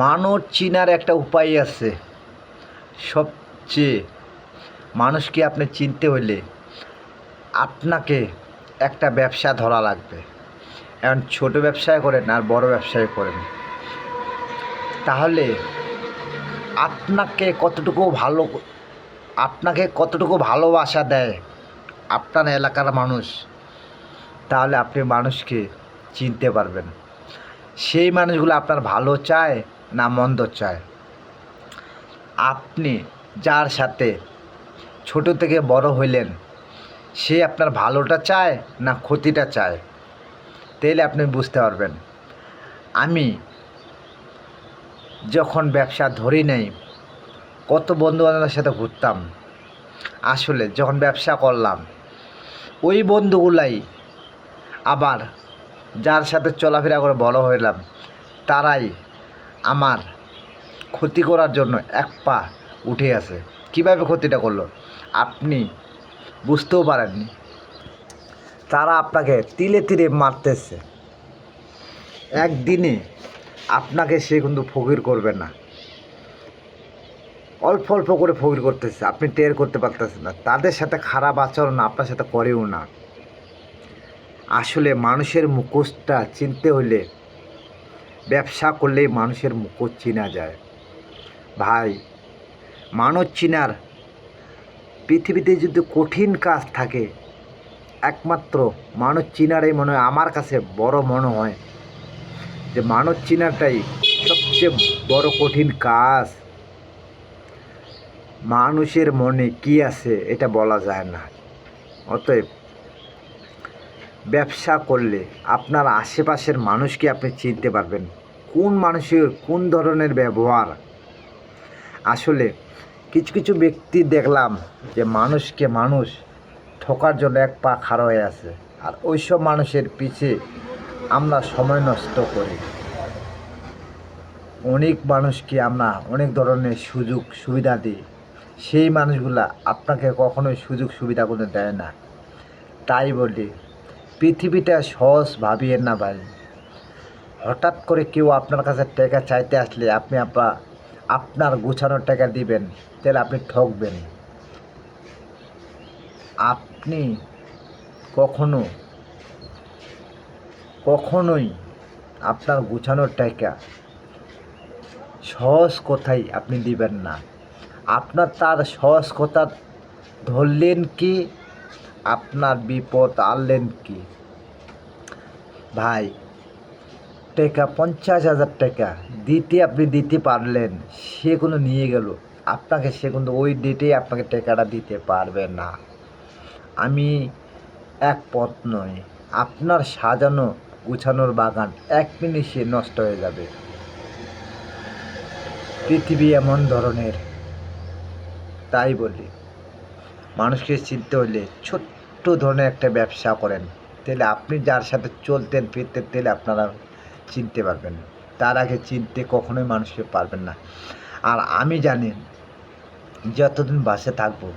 মানুষ চিনার একটা উপায় আছে। সবচেয়ে মানুষকে আপনি চিনতে হলে আপনাকে একটা ব্যবসা ধরা লাগবে। এখন ছোট ব্যবসায় করেন আর বড় ব্যবসায় করেন, তাহলে আপনাকে কতটুকু ভালোবাসা দেয় আপনার এলাকার মানুষ, তাহলে আপনি মানুষকে চিনতে পারবেন। সেই মানুষগুলো আপনার ভালো চায় না মন্দ চায়। আপনি যার সাথে ছোট থেকে বড় হইলেন, সে আপনার ভালোটা চায় না ক্ষতিটা চায়, তাহলে আপনি বুঝতে পারবেন। আমি যখন ব্যবসা ধরি নাই, কত বন্ধুবান্ধবের সাথে ঘুরতাম, আসলে যখন ব্যবসা করলাম ওই বন্ধুগুলাই আবার যার সাথে চলাফেরা করে বড় হইলাম, তারাই আমার ক্ষতি করার জন্য এক পা উঠে আছে। কীভাবে ক্ষতিটা করলো আপনি বুঝতেও পারেননি। তারা আপনাকে তিলে তিলে মারতেছে, একদিনে আপনাকে সে কিন্তু ফকির করবে না, অল্প অল্প করে ফকির করতেছে, আপনি টের করতে পারতেছেন না। তাদের সাথে খারাপ আচরণ আপনার সাথে করেও না। আসলে মানুষের মুখোশটা চিনতে হলে ব্যবসা করলেই মানুষের মুখোশ চেনা যায়। ভাই, মানুষ চিনার পৃথিবীতে যদি কঠিন কাজ থাকে, একমাত্র মানুষ চিনারই মনে হয়, আমার কাছে বড় মনে হয় যে মানুষ চিনাটাই সবচেয়ে বড় কঠিন কাজ। মানুষের মনে কি আছে এটা বলা যায় না। অতএব ব্যবসা করলে আপনার আশেপাশের মানুষকে আপনি চিনতে পারবেন, কোন মানুষের কোন ধরনের ব্যবহার। আসলে কিছু কিছু ব্যক্তি দেখলাম যে মানুষকে মানুষ ঠকার জন্য এক পা খাড়া হয়ে আছে, আর ওইসব মানুষের পিছে আমরা সময় নষ্ট করি। অনেক মানুষকে আমরা অনেক ধরনের সুযোগ সুবিধা দিই, সেই মানুষগুলা আপনাকে কখনোই সুযোগ সুবিধাগুলো দেয় না। তাই বলি, পৃথিবীটা সহজ ভাবিয়েন না ভাই। হঠাৎ করে কেউ আপনার কাছে টাকা চাইতে আসলে আপনি আপনার গোছানোর টাকা দিবেন, তাহলে আপনি ঠকবেন। আপনি কখনোই আপনার গোছানোর টাকা সহজ কথাই আপনি দিবেন না। আপনার তার সহজ কথা ধরলেন কি, আপনার বিপদ আনলেন কি। ভাই, টাকা 50,000 টাকা আপনি দিতে পারলেন, সে কোনো নিয়ে গেল আপনাকে, সে কিন্তু ওই ডেটেই আপনাকে টাকাটা দিতে পারবে না। আমি এক পথ নয়, আপনার সাজানো গুছানোর বাগান এক মিনিটে নষ্ট হয়ে যাবে। পৃথিবী এমন ধরনের। তাই বলি, মানুষকে চিনতে হলে ছোট্ট ধরনের একটা ব্যবসা করেন, তাহলে আপনি যার সাথে চলতেন ফিরতেন, তাহলে আপনারা চিনতে পারবেন। তার আগে চিনতে কখনোই মানুষকে পারবেন না। আর আমি জানি, যতদিন বাঁচে থাকবো